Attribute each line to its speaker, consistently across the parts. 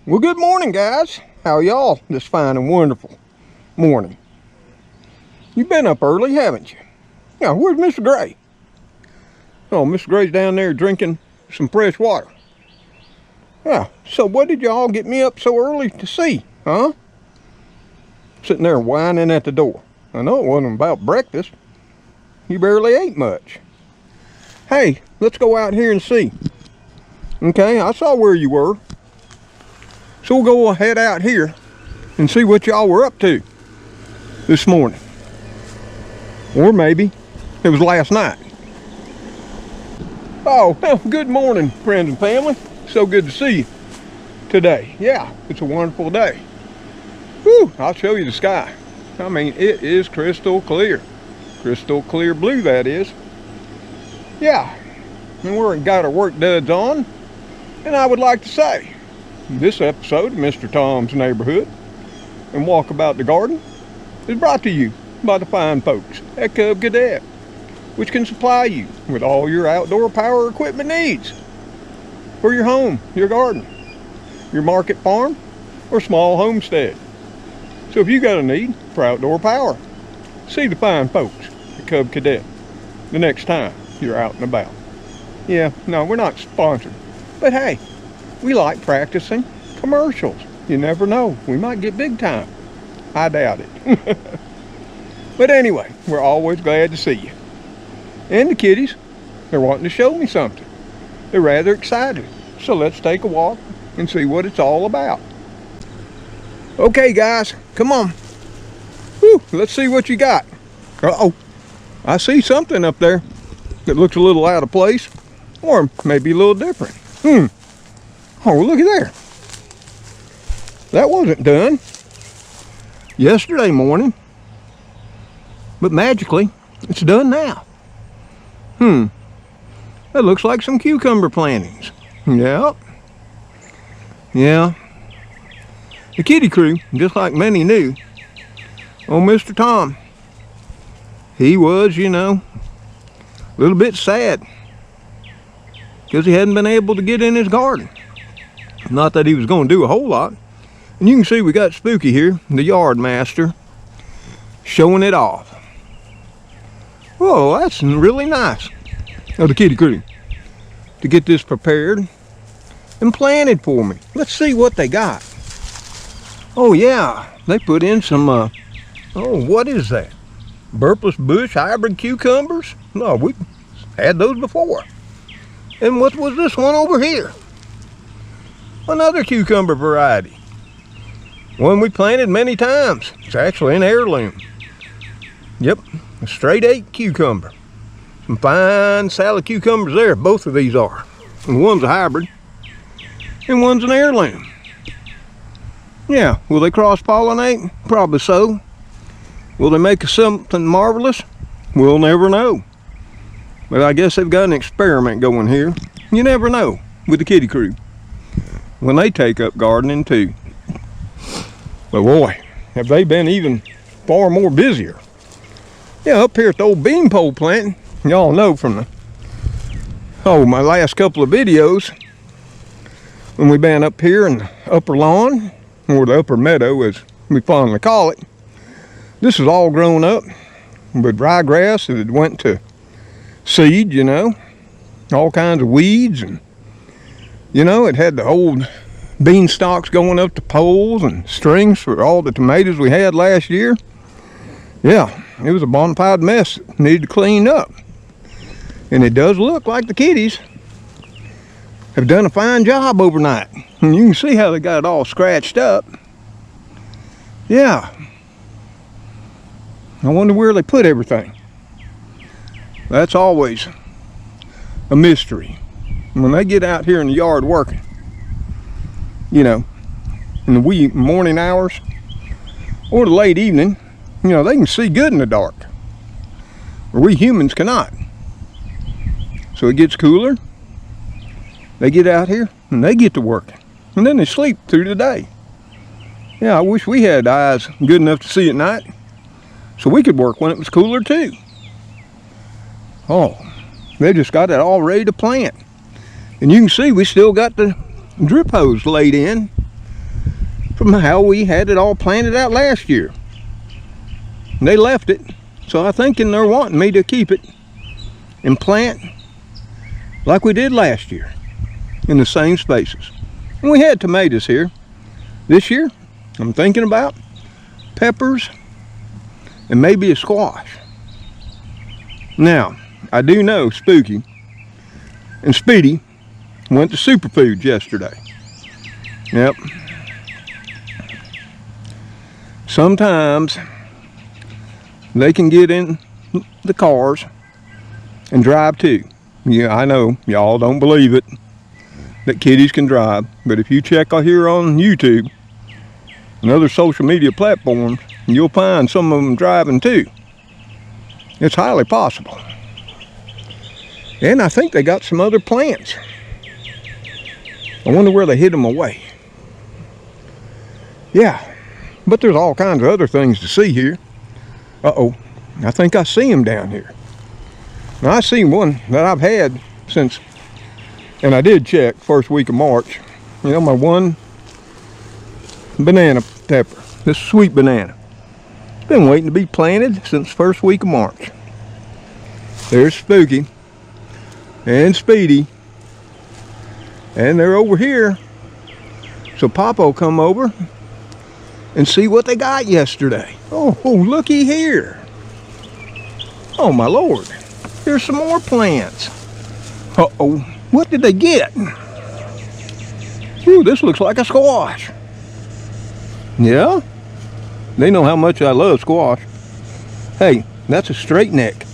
Speaker 1: Well, good morning, guys. How y'all this fine and wonderful morning? You've been up early, haven't you? Yeah, where's Mr. Gray? Oh, Mr. Gray's down there drinking some fresh water. Yeah, so what did y'all get me up so early to see, huh? Sitting there whining at the door. I know it wasn't about breakfast. You barely ate much. Hey, let's go out here and see. Okay, I saw where you were. So we'll go head out here and see what y'all were up to this morning. Or maybe it was last night. Oh, well, good morning, friends and family. So good to see you today. Yeah, it's a wonderful day. Whew, I'll show you the sky. I mean, it is crystal clear. Crystal clear blue, that is. Yeah, and we've got our work duds on. And I would like to say, this episode of Mr. Tom's Neighborhood and Walkabout the Garden is brought to you by the fine folks at Cub Cadet, which can supply you with all your outdoor power equipment needs for your home, your garden, your market farm, or small homestead. So if you got a need for outdoor power, see the fine folks at Cub Cadet the next time you're out and about. Yeah, no, we're not sponsored, but hey, we like practicing commercials. You never know, we might get big time. I doubt it. But anyway, we're always glad to see you. And the kitties, they're wanting to show me something. They're rather excited. So let's take a walk and see what it's all about. Okay guys, come on. Whew, let's see what you got. Uh-oh, I see something up there that looks a little out of place, or maybe a little different. Oh, look at there. That wasn't done yesterday morning, but magically it's done now. That looks like some cucumber plantings. Yep. Yeah. The Kitty Krew, just like many knew, old Mr. Tom, he was, you know, a little bit sad because he hadn't been able to get in his garden. Not that he was going to do a whole lot. And you can see we got Spooky here, the yard master, showing it off. Whoa, that's really nice of the Kitty Krew to get this prepared and planted for me. Let's see what they got. Oh yeah, they put in some, oh, what is that? Burpless bush hybrid cucumbers? No, we had those before. And what was this one over here? Another cucumber variety. One we planted many times. It's actually an heirloom. Yep, a straight 8 cucumber. Some fine salad cucumbers there, both of these are. And one's a hybrid, and one's an heirloom. Yeah, will they cross-pollinate? Probably so. Will they make something marvelous? We'll never know. But I guess they've got an experiment going here. You never know with the Kitty Krew when they take up gardening too. But boy, have they been even far more busier. Yeah, up here at the old beanpole planting, y'all know from my last couple of videos, when we've been up here in the upper lawn, or the upper meadow as we fondly call it. This is all grown up with ryegrass that had went to seed, you know, all kinds of weeds, and you know, it had the old bean stalks going up to poles and strings for all the tomatoes we had last year. Yeah, it was a bona fide mess that needed to clean up. And it does look like the kitties have done a fine job overnight. And you can see how they got it all scratched up. Yeah. I wonder where they put everything. That's always a mystery. When they get out here in the yard working, you know, in the wee morning hours or the late evening, you know, they can see good in the dark, where we humans cannot. So it gets cooler, they get out here and they get to work, and then they sleep through the day. Yeah, I wish we had eyes good enough to see at night so we could work when it was cooler too. Oh, they just got it all ready to plant. And you can see we still got the drip hose laid in from how we had it all planted out last year. And they left it, so I think they're wanting me to keep it and plant like we did last year in the same spaces. And we had tomatoes here. This year, I'm thinking about peppers and maybe a squash. Now, I do know Spooky and Speedy went to Superfoods yesterday. Yep. Sometimes they can get in the cars and drive too. Yeah, I know y'all don't believe it that kitties can drive, but if you check out here on YouTube and other social media platforms, you'll find some of them driving too. It's highly possible. And I think they got some other plants. I wonder where they hid them away. Yeah, but there's all kinds of other things to see here. Uh-oh, I think I see them down here. Now, I see one that I've had since, and I did check first week of March. You know, my one banana pepper, this sweet banana. It's been waiting to be planted since first week of March. There's Spooky and Speedy, and they're over here. So Papa will come over and see what they got yesterday. Oh, looky here. Oh my Lord, here's some more plants. Uh-oh, what did they get? Ooh, this looks like a squash. Yeah, they know how much I love squash. Hey, that's a straight neck.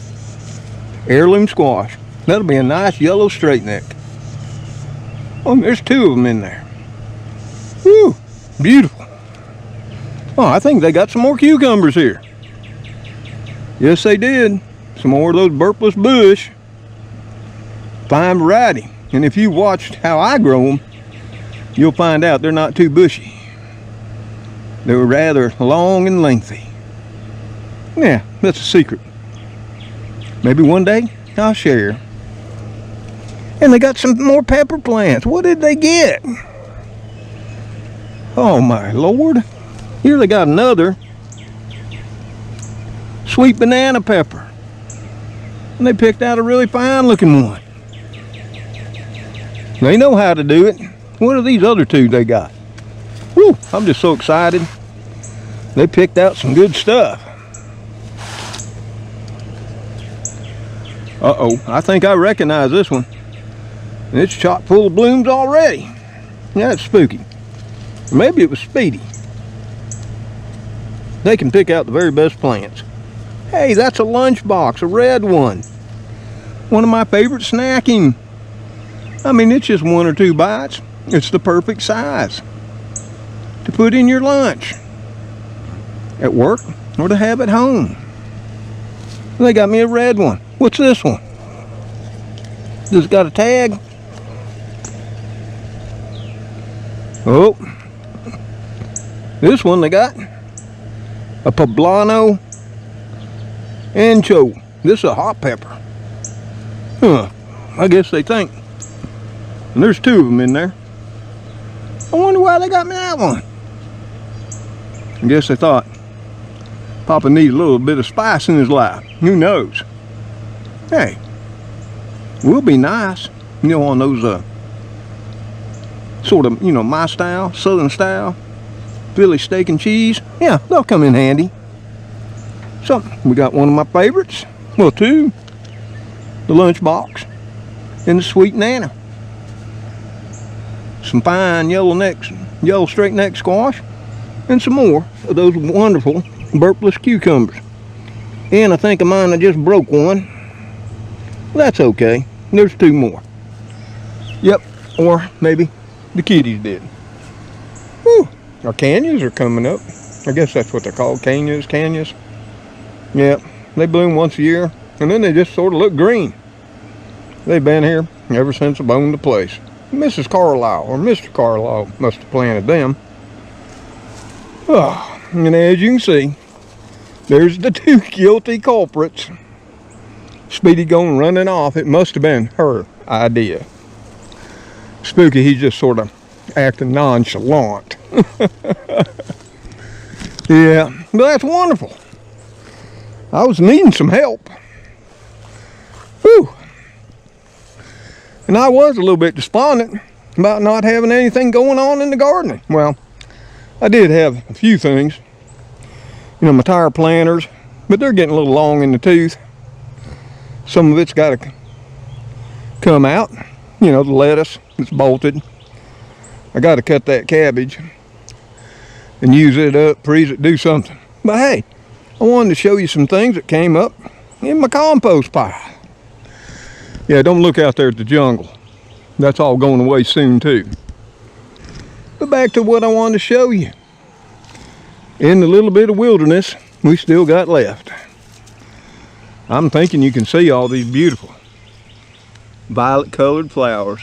Speaker 1: Heirloom squash. That'll be a nice yellow straight neck. Oh, there's two of them in there. Whew, beautiful. Oh, I think they got some more cucumbers here. Yes, they did. Some more of those burpless bush. Fine variety. And if you watched how I grow them, you'll find out they're not too bushy. They're rather long and lengthy. Yeah, that's a secret. Maybe one day I'll share. And they got some more pepper plants. What did they get? Oh my Lord. Here they got another sweet banana pepper. And they picked out a really fine looking one. They know how to do it. What are these other two they got? Whew, I'm just so excited. They picked out some good stuff. Uh-oh, I think I recognize this one. And it's chock full of blooms already. Yeah, it's Spooky. Or maybe it was Speedy. They can pick out the very best plants. Hey, that's a lunchbox, a red one. One of my favorite snacking. I mean, it's just 1 or 2 bites. It's the perfect size to put in your lunch at work or to have at home. They got me a red one. What's this one? Does it got a tag? Oh, this one they got a poblano ancho. This is a hot pepper. Huh, I guess they think. And there's 2 of them in there. I wonder why they got me that one. I guess they thought Papa needs a little bit of spice in his life. Who knows? Hey, we'll be nice. You know, on those sort of, you know, my style, southern style, Philly steak and cheese. Yeah, they'll come in handy. So, we got one of my favorites. Well, 2. The lunchbox and the sweet nana. Some fine yellow straight neck squash, and some more of those wonderful burpless cucumbers. And I think of mine, I just broke one. That's okay. There's 2 more. Yep, or maybe the kitties did. Whew, our canyas are coming up. I guess that's what they're called, canyas. Yep, they bloom once a year, and then they just sort of look green. They've been here ever since I owned the place. Mrs. Carlisle, or Mr. Carlisle, must have planted them. Oh, and as you can see, there's the 2 guilty culprits. Speedy going running off. It must have been her idea. Spooky, he's just sort of acting nonchalant. Yeah, but that's wonderful. I was needing some help. Whew. And I was a little bit despondent about not having anything going on in the gardening. Well, I did have a few things. You know, my tire planters, but they're getting a little long in the tooth. Some of it's got to come out. You know, the lettuce, it's bolted. I got to cut that cabbage and use it up, freeze it, do something. But hey, I wanted to show you some things that came up in my compost pile. Yeah, don't look out there at the jungle. That's all going away soon too. But back to what I wanted to show you. In the little bit of wilderness we still got left, I'm thinking you can see all these beautiful violet colored flowers.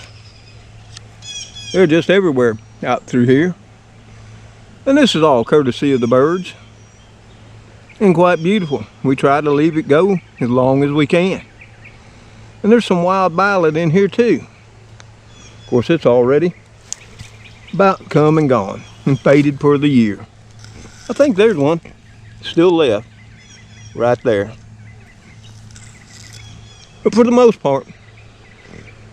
Speaker 1: They're just everywhere out through here. And this is all courtesy of the birds. And quite beautiful. We try to leave it go as long as we can. And there's some wild violet in here too. Of course, it's already about come and gone and faded for the year. I think there's one still left right there. But for the most part,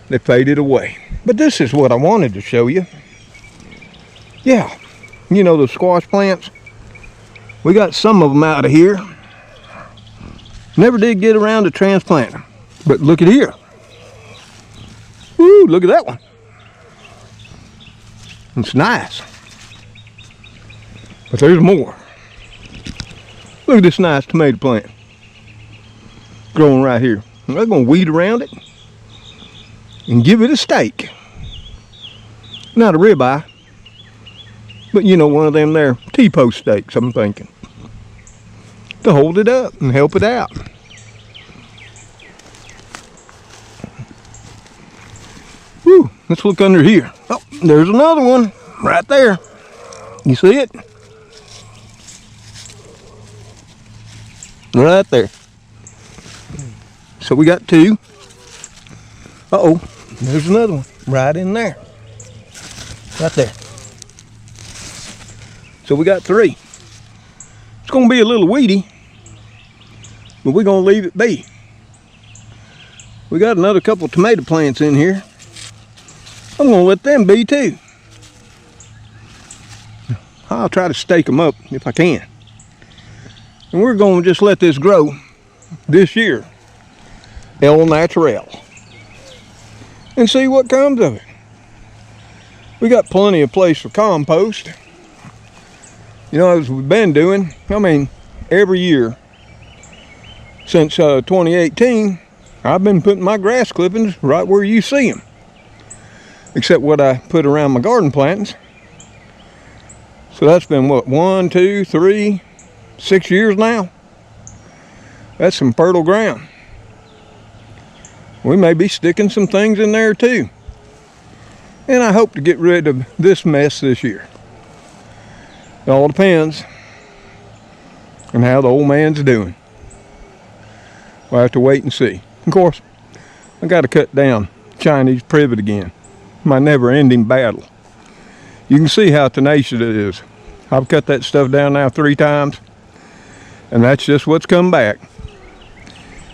Speaker 1: they faded away. But this is what I wanted to show you. Yeah, you know the squash plants? We got some of them out of here. Never did get around to transplant them. But look at here. Woo, look at that one. It's nice. But there's more. Look at this nice tomato plant. Growing right here. I'm going to weed around it and give it a stake. Not a ribeye, but you know, one of them there T-post stakes, I'm thinking. To hold it up and help it out. Whew, let's look under here. Oh, there's another one right there. You see it? Right there. So we got two. Uh-oh, there's another one right in there. Right there. So we got three. It's going to be a little weedy, but we're going to leave it be. We got another couple of tomato plants in here. I'm going to let them be too. I'll try to stake them up if I can. And we're going to just let this grow this year. El Natural. And see what comes of it. We got plenty of place for compost. You know, as we've been doing, I mean, every year since 2018, I've been putting my grass clippings right where you see them. Except what I put around my garden plantings. So that's been what, 1, 2, 3, 6 years now. That's some fertile ground. We may be sticking some things in there too. And I hope to get rid of this mess this year. It all depends on how the old man's doing. We'll have to wait and see. Of course, I got to cut down Chinese privet again. My never-ending battle. You can see how tenacious it is. I've cut that stuff down now 3 times. And that's just what's come back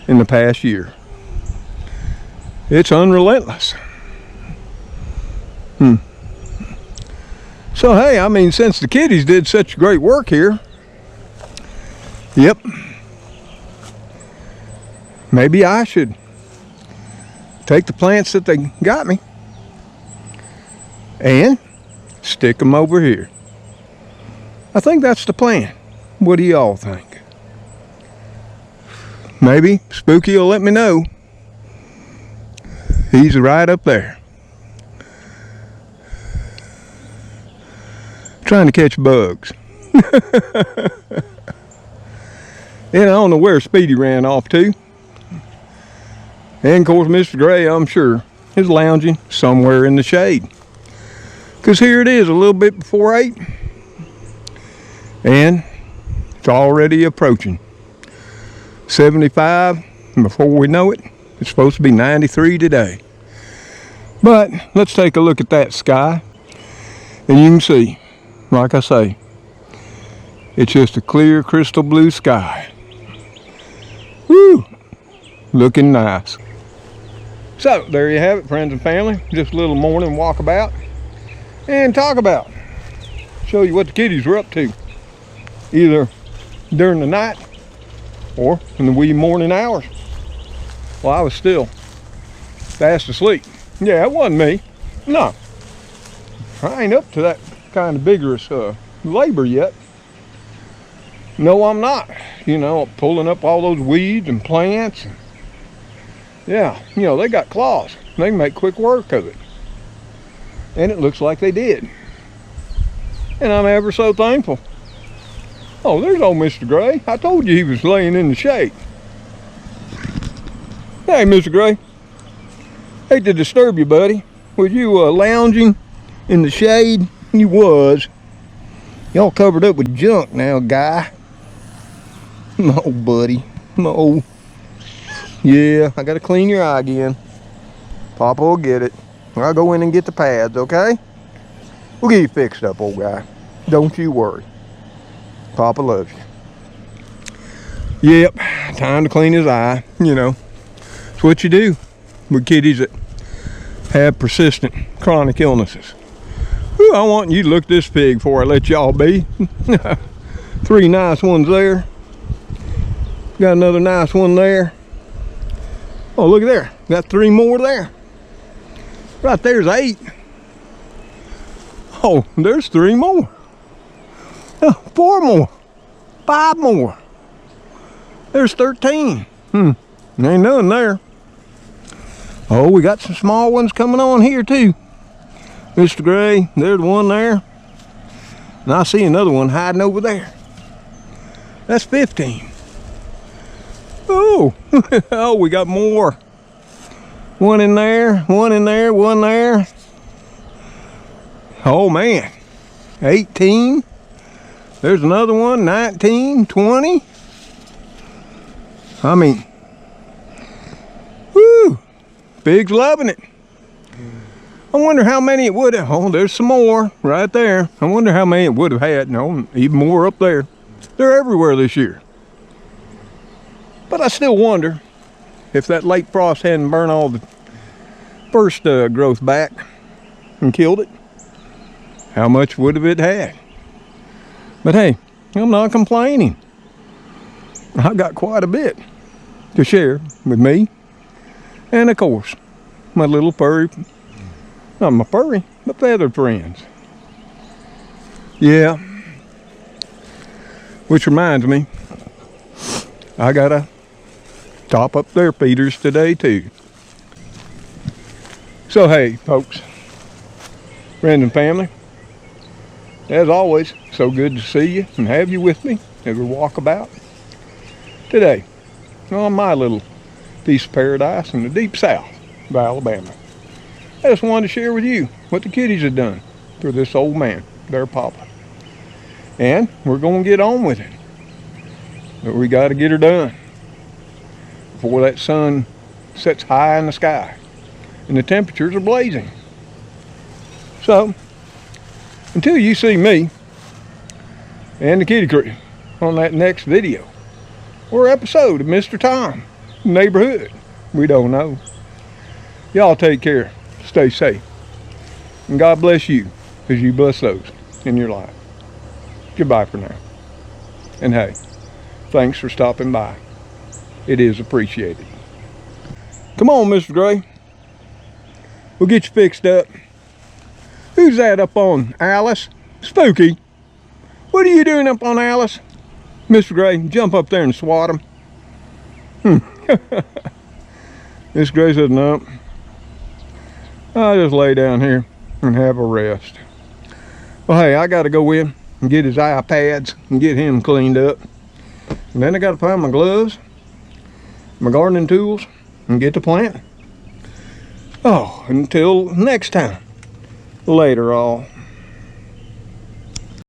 Speaker 1: in the past year. It's unrelentless. So hey, I mean, since the kitties did such great work here, yep, maybe I should take the plants that they got me and stick them over here. I think that's the plan. What do y'all think? Maybe Spooky will let me know. He's right up there. Trying to catch bugs. And I don't know where Speedy ran off to. And of course Mr. Gray, I'm sure, is lounging somewhere in the shade. Because here it is a little bit before 8. And it's already approaching 75. And before we know it, it's supposed to be 93 today. But let's take a look at that sky. And you can see like I say, it's just a clear, crystal blue sky. Woo! Looking nice. So, there you have it, friends and family. Just a little morning walkabout and talk about. Show you what the kitties were up to. Either during the night or in the wee morning hours. Well, I was still fast asleep. Yeah, it wasn't me. No. I ain't up to that kind of vigorous labor yet. No, I'm not. You know, pulling up all those weeds and plants. And yeah, you know, they got claws. They can make quick work of it. And it looks like they did. And I'm ever so thankful. Oh, there's old Mr. Gray. I told you he was laying in the shade. Hey, Mr. Gray. Hate to disturb you, buddy. Was you lounging in the shade? You was. Y'all covered up with junk now, guy. No, buddy. No. Yeah, I gotta clean your eye again. Papa will get it. I'll go in and get the pads, okay? We'll get you fixed up, old guy. Don't you worry. Papa loves you. Yep, time to clean his eye. You know, it's what you do with kitties that have persistent chronic illnesses. Ooh, I want you to look at this pig before I let y'all be. 3 nice ones there. Got another nice one there. Oh, look at there. Got 3 more there. Right there's 8. Oh, there's 3 more. 4 more. 5 more. There's 13. Ain't nothing there. Oh, we got some small ones coming on here too. Mr. Gray, there's one there. And I see another one hiding over there. That's 15. Oh, oh, we got more. One in there, one in there, one there. Oh man, 18. There's another one, 19, 20. I mean, whoo, pig's loving it. I wonder how many it would have. Oh, there's some more right there. I wonder how many it would have had. No, even more up there. They're everywhere this year. But I still wonder if that late frost hadn't burned all the first growth back and killed it, how much would have it had? But hey, I'm not complaining. I got quite a bit to share with me, and of course, my little furry, not my furry, but feathered friends. Yeah, which reminds me, I gotta top up their feeders today too. So hey, folks, friends and family, as always, so good to see you and have you with me as we walk about today on my little piece of paradise in the deep south of Alabama. I just wanted to share with you what the kitties have done for this old man, their papa. And we're going to get on with it. But we got to get her done before that sun sets high in the sky and the temperatures are blazing. So, until you see me and the Kitty Krew on that next video or episode of Mr. Tom Neighborhood, we don't know. Y'all take care, stay safe, and God bless you as you bless those in your life. Goodbye for now. And hey, thanks for stopping by. It is appreciated. Come on, Mr. Gray. We'll get you fixed up. Who's that up on Alice? Spooky. What are you doing up on Alice? Mr. Gray, jump up there and swat him. Mr. Gray said, no. I'll just lay down here and have a rest. Well, hey, I got to go in and get his iPads and get him cleaned up. And then I got to find my gloves, my gardening tools, and get to planting. Oh, until next time. Later, all.